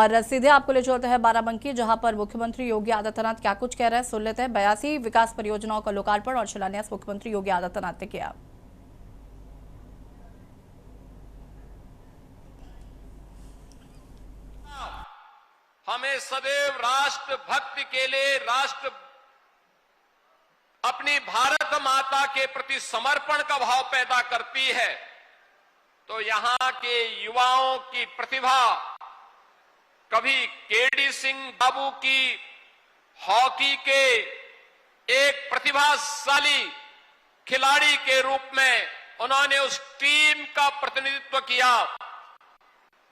और सीधे आपको ले चलते हैं बाराबंकी, जहां पर मुख्यमंत्री योगी आदित्यनाथ क्या कुछ कह रहे हैं, सुन लेते हैं। 82 विकास परियोजनाओं का लोकार्पण और शिलान्यास मुख्यमंत्री योगी आदित्यनाथ ने किया। हमें सदैव राष्ट्र भक्ति के लिए, राष्ट्र अपनी भारत माता के प्रति समर्पण का भाव पैदा करती है। तो यहां के युवाओं की प्रतिभा, कभी केडी सिंह बाबू की हॉकी के एक प्रतिभाशाली खिलाड़ी के रूप में उन्होंने उस टीम का प्रतिनिधित्व किया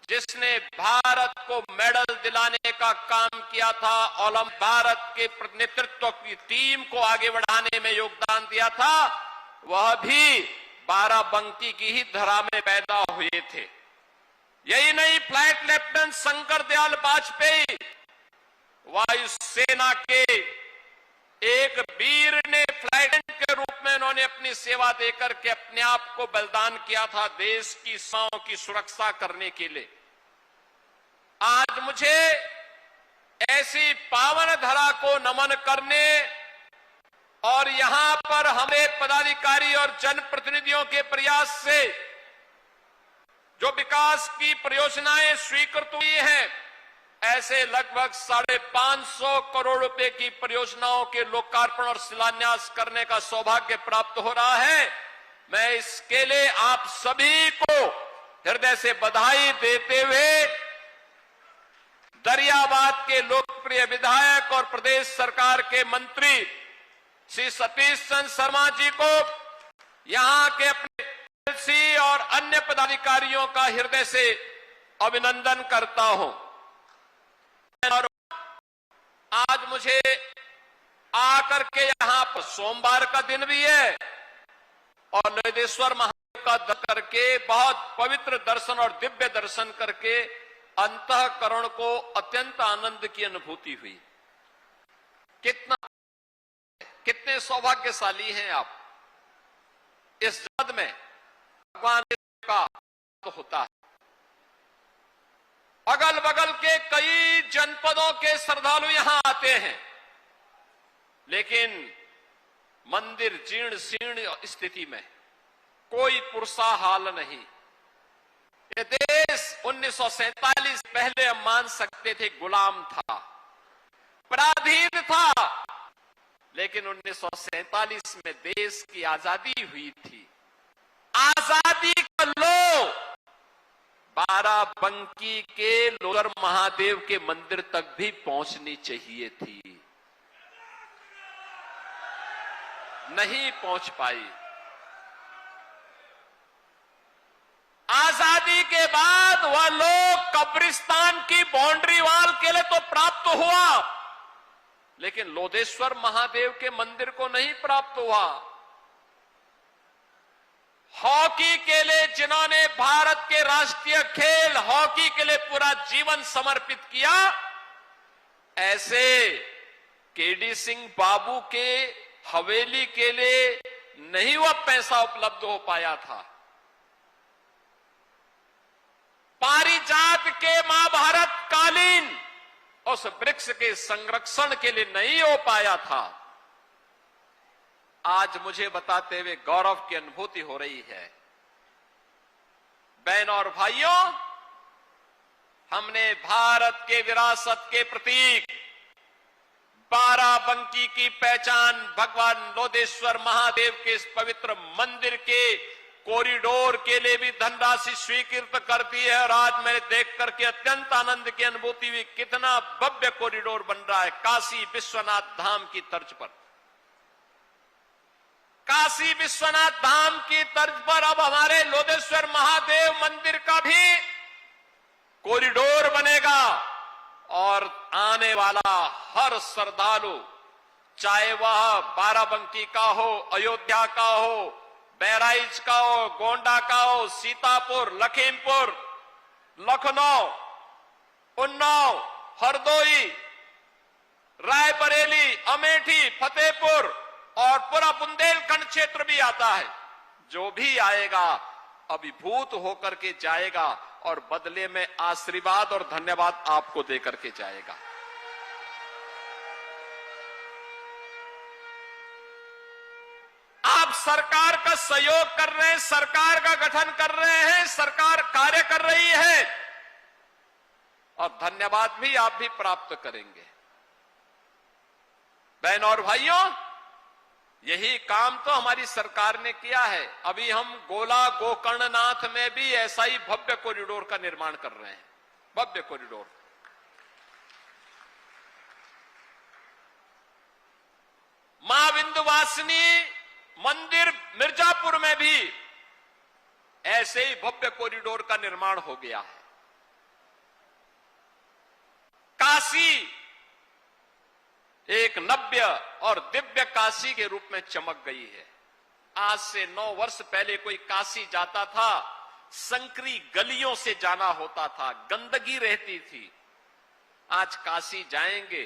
जिसने भारत को मेडल दिलाने का काम किया था। ओलंपिक भारत के नेतृत्व की टीम को आगे बढ़ाने में योगदान दिया था। वह भी बाराबंकी की ही धरा में पैदा हुए थे। यही नहीं, फ्लाइट लेफ्टिनेंट शंकर दयाल वाजपेयी वायुसेना के एक वीर ने फ्लाइट के रूप में उन्होंने अपनी सेवा देकर के अपने आप को बलिदान किया था देश की सीमाओं की सुरक्षा करने के लिए। आज मुझे ऐसी पावन धरा को नमन करने और यहां पर हमारे पदाधिकारी और जनप्रतिनिधियों के प्रयास से जो विकास की परियोजनाएं स्वीकृत हुई हैं, ऐसे लगभग 550 करोड़ रुपए की परियोजनाओं के लोकार्पण और शिलान्यास करने का सौभाग्य प्राप्त हो रहा है। मैं इसके लिए आप सभी को हृदय से बधाई देते हुए दरियाबाद के लोकप्रिय विधायक और प्रदेश सरकार के मंत्री श्री सतीश चंद्र शर्मा जी को, यहां के अपने एलसी और अन्य पदाधिकारियों का हृदय से अभिनंदन करता हूं। और आज मुझे आकर के यहां पर सोमवार का दिन भी है और लोदेश्वर महादेव का दर्शन करके, बहुत पवित्र दर्शन और दिव्य दर्शन करके अंतःकरण को अत्यंत आनंद की अनुभूति हुई। कितने सौभाग्यशाली हैं आप। इस जगत में भगवान का तो होता है। अगल बगल के कई जनपदों के श्रद्धालु यहां आते हैं, लेकिन मंदिर जीर्ण शीर्ण स्थिति में, कोई पुरसा हाल नहीं। ये देश 1947 पहले हम मान सकते थे गुलाम था, पराधीन था, लेकिन 1947 में देश की आजादी हुई थी। आजादी का लो बाराबंकी के लोदर महादेव के मंदिर तक भी पहुंचनी चाहिए थी, नहीं पहुंच पाई। आजादी के बाद वह लोग कब्रिस्तान की बाउंड्री वॉल के लिए तो प्राप्त हुआ, लेकिन लोदेश्वर महादेव के मंदिर को नहीं प्राप्त हुआ। हॉकी के लिए जिन्होंने भारत के राष्ट्रीय खेल हॉकी के लिए पूरा जीवन समर्पित किया, ऐसे केडी सिंह बाबू के हवेली के लिए नहीं वह पैसा उपलब्ध हो पाया था। पारिजात के महाभारत कालीन उस वृक्ष के संरक्षण के लिए नहीं हो पाया था। आज मुझे बताते हुए गौरव की अनुभूति हो रही है। बहनों और भाइयों, हमने भारत के विरासत के प्रतीक बाराबंकी की पहचान भगवान लोदेश्वर महादेव के इस पवित्र मंदिर के कॉरिडोर के लिए भी धनराशि स्वीकृत कर दी है। और आज मैंने देख करके अत्यंत आनंद की अनुभूति हुई, कितना भव्य कॉरिडोर बन रहा है काशी विश्वनाथ धाम की तर्ज पर। काशी विश्वनाथ धाम की तर्ज पर अब हमारे लोदेश्वर महादेव मंदिर का भी कॉरिडोर बनेगा और आने वाला हर श्रद्धालु, चाहे वह बाराबंकी का हो, अयोध्या का हो, बहराइच का हो, गोंडा का हो, सीतापुर, लखीमपुर, लखनऊ, उन्नाव, हरदोई, रायबरेली, अमेठी, फतेहपुर और पूरा बुंदेलखंड क्षेत्र भी आता है। जो भी आएगा अभिभूत होकर के जाएगा और बदले में आशीर्वाद और धन्यवाद आपको देकर के जाएगा। आप सरकार का सहयोग कर रहे हैं, सरकार का गठन कर रहे हैं, सरकार कार्य कर रही है और धन्यवाद भी आप भी प्राप्त करेंगे। बहन और भाइयों, यही काम तो हमारी सरकार ने किया है। अभी हम गोला गोकर्णनाथ में भी ऐसा ही भव्य कॉरिडोर का निर्माण कर रहे हैं, भव्य कॉरिडोर। मां विंध्यवासिनी मंदिर मिर्जापुर में भी ऐसे ही भव्य कॉरिडोर का निर्माण हो गया है। काशी एक नव्य और दिव्य काशी के रूप में चमक गई है। आज से 9 वर्ष पहले कोई काशी जाता था, संकरी गलियों से जाना होता था, गंदगी रहती थी। आज काशी जाएंगे,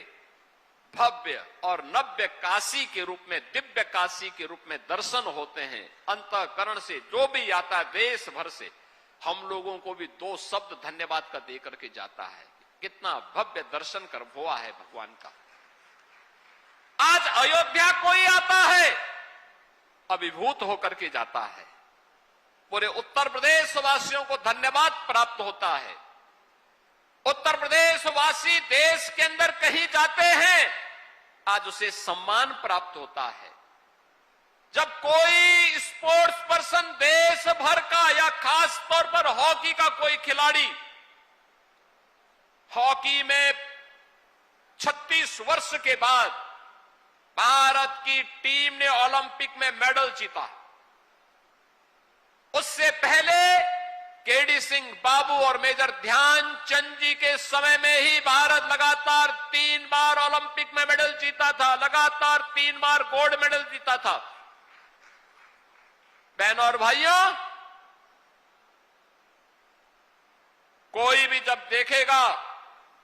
भव्य और नव्य काशी के रूप में, दिव्य काशी के रूप में दर्शन होते हैं। अंतःकरण से जो भी आता है देश भर से, हम लोगों को भी 2 शब्द धन्यवाद का दे करके जाता है। कितना भव्य दर्शन कर हुआ है भगवान का। आज अयोध्या कोई आता है, अभिभूत होकर के जाता है। पूरे उत्तर प्रदेश वासियों को धन्यवाद प्राप्त होता है। उत्तर प्रदेश वासी देश के अंदर कहीं जाते हैं, आज उसे सम्मान प्राप्त होता है। जब कोई स्पोर्ट्स पर्सन देश भर का या खास तौर पर हॉकी का कोई खिलाड़ी, हॉकी में 36 वर्ष के बाद भारत की टीम ने ओलंपिक में मेडल जीता। उससे पहले केडी सिंह बाबू और मेजर ध्यानचंद जी के समय में ही भारत लगातार 3 बार ओलंपिक में मेडल जीता था, लगातार 3 बार गोल्ड मेडल जीता था। बहनों और भाइयों, कोई भी जब देखेगा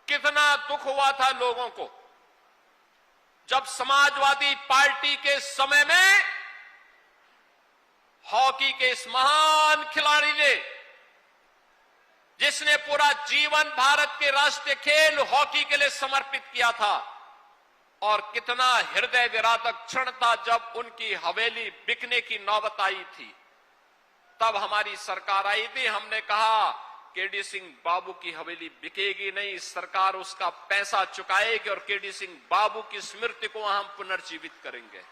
कितना दुख हुआ था लोगों को जब समाजवादी पार्टी के समय में हॉकी के इस महान खिलाड़ी ने, जिसने पूरा जीवन भारत के राष्ट्रीय खेल हॉकी के लिए समर्पित किया था, और कितना हृदय विदारक क्षण था जब उनकी हवेली बिकने की नौबत आई थी। तब हमारी सरकार आई थी, हमने कहा केडी सिंह बाबू की हवेली बिकेगी नहीं, सरकार उसका पैसा चुकाएगी और केडी सिंह बाबू की स्मृति को हम पुनर्जीवित करेंगे।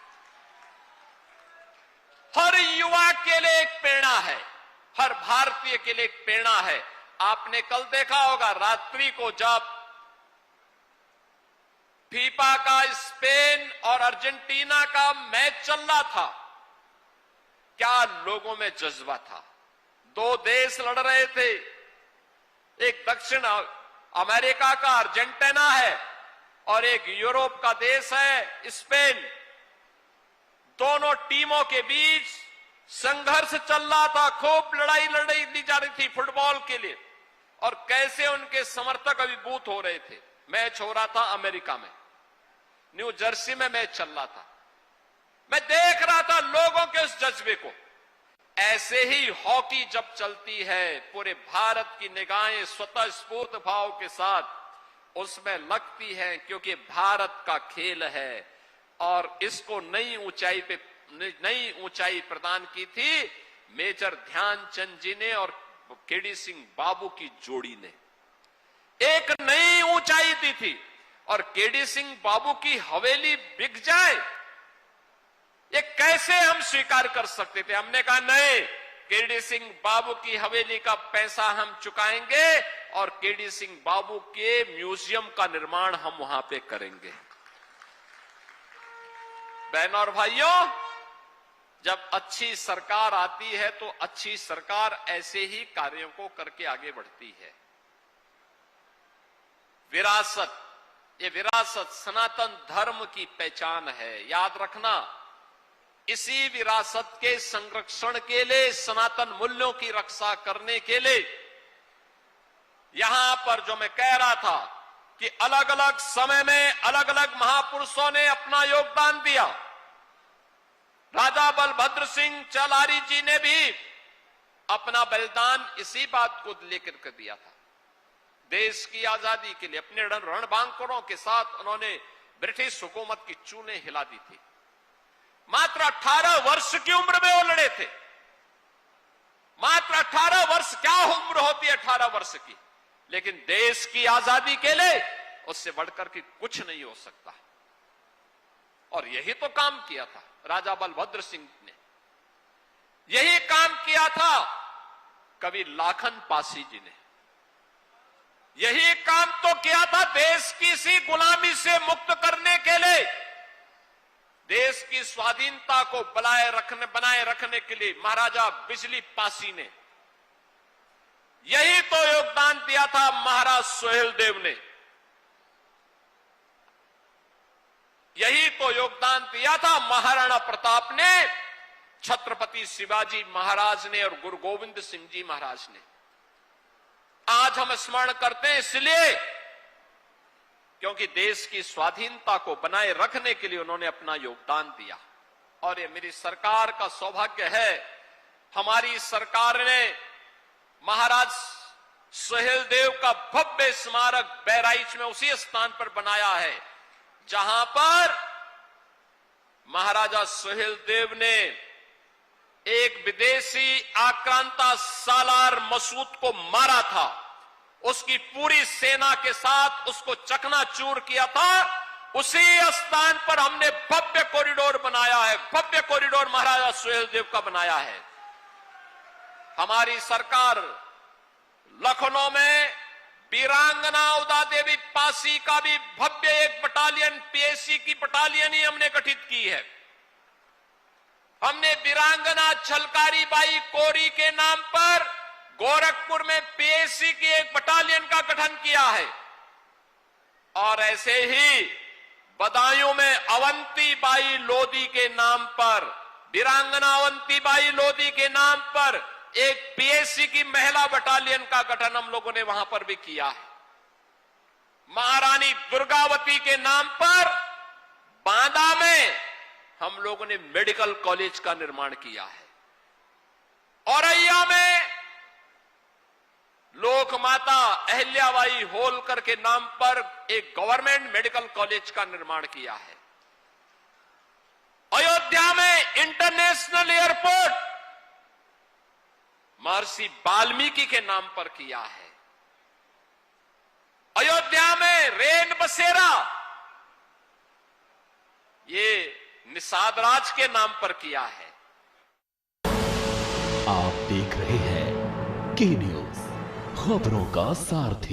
हर युवा के लिए एक प्रेरणा है, हर भारतीय के लिए एक प्रेरणा है। आपने कल देखा होगा रात्रि को जब फीफा का स्पेन और अर्जेंटीना का मैच चल रहा था, क्या लोगों में जज्बा था। 2 देश लड़ रहे थे, एक दक्षिण अमेरिका का अर्जेंटीना है और एक यूरोप का देश है स्पेन। दोनों टीमों के बीच संघर्ष चल रहा था, खूब लड़ाई दी जा रही थी फुटबॉल के लिए, और कैसे उनके समर्थक अभिभूत हो रहे थे। मैच हो रहा था अमेरिका में, न्यू जर्सी में मैच चल रहा था। मैं देख रहा था लोगों के उस जज्बे को। ऐसे ही हॉकी जब चलती है, पूरे भारत की निगाहें स्वतः स्फूर्त भाव के साथ उसमें लगती हैं, क्योंकि भारत का खेल है और इसको नई ऊंचाई प्रदान की थी मेजर ध्यानचंद जी ने और केडी सिंह बाबू की जोड़ी ने। एक नई ऊंचाई दी थी, और केडी सिंह बाबू की हवेली बिक जाए, ये कैसे हम स्वीकार कर सकते थे। हमने कहा नहीं, केडी सिंह बाबू की हवेली का पैसा हम चुकाएंगे और केडी सिंह बाबू के म्यूजियम का निर्माण हम वहां पे करेंगे। बहनों और भाइयों, जब अच्छी सरकार आती है तो अच्छी सरकार ऐसे ही कार्यों को करके आगे बढ़ती है। विरासत, ये विरासत सनातन धर्म की पहचान है। याद रखना, इसी विरासत के संरक्षण के लिए, सनातन मूल्यों की रक्षा करने के लिए, यहां पर जो मैं कह रहा था कि अलग अलग समय में अलग अलग महापुरुषों ने अपना योगदान दिया। राजा बलभद्र सिंह चलारी जी ने भी अपना बलिदान इसी बात को लेकर कर दिया था। देश की आजादी के लिए अपने रणबांकुरों के साथ उन्होंने ब्रिटिश हुकूमत की चूलें हिला दी थी। मात्र 18 वर्ष की उम्र में वो लड़े थे। मात्र 18 वर्ष, क्या उम्र होती है 18 वर्ष की, लेकिन देश की आजादी के लिए उससे बढ़कर के कुछ नहीं हो सकता। और यही तो काम किया था राजा बलभद्र सिंह ने, यही काम किया था कवि लाखन पासी जी ने, यही काम तो किया था देश की इसी गुलामी से मुक्त करने के लिए, देश की स्वाधीनता को बनाए रखने के लिए महाराजा बिजली पासी ने। यही तो योगदान दिया था महाराज सोहेलदेव ने, यही तो योगदान दिया था महाराणा प्रताप ने, छत्रपति शिवाजी महाराज ने और गुरु गोविंद सिंह जी महाराज ने। आज हम स्मरण करते हैं इसलिए क्योंकि देश की स्वाधीनता को बनाए रखने के लिए उन्होंने अपना योगदान दिया। और ये मेरी सरकार का सौभाग्य है, हमारी सरकार ने महाराज सोहेलदेव का भव्य स्मारक बहराइच में उसी स्थान पर बनाया है जहां पर महाराजा सोहेलदेव ने एक विदेशी आक्रांता सालार मसूद को मारा था, उसकी पूरी सेना के साथ उसको चकनाचूर किया था। उसी स्थान पर हमने भव्य कॉरिडोर बनाया है, भव्य कॉरिडोर महाराजा सोहेलदेव का बनाया है। हमारी सरकार लखनऊ में वीरांगना उदा देवी पासी का भी भव्य एक बटालियन, पीएसी की बटालियन ही हमने गठित की है। हमने वीरांगना छलकारी बाई कोरी के नाम पर गोरखपुर में पीएसी की एक बटालियन का गठन किया है। और ऐसे ही बदायूं में अवंती बाई लोधी के नाम पर, वीरांगना अवंती बाई लोधी के नाम पर एक पीएसी की महिला बटालियन का गठन हम लोगों ने वहां पर भी किया है। महारानी दुर्गावती के नाम पर बांदा में हम लोगों ने मेडिकल कॉलेज का निर्माण किया है। औरैया में लोकमाता अहिल्याबाई होलकर के नाम पर एक गवर्नमेंट मेडिकल कॉलेज का निर्माण किया है। अयोध्या में इंटरनेशनल एयरपोर्ट महर्षि वाल्मीकि के नाम पर किया है। अयोध्या में रेन बसेरा ये निषाद राज के नाम पर किया है। आप देख रहे हैं के न्यूज, खबरों का सारथी।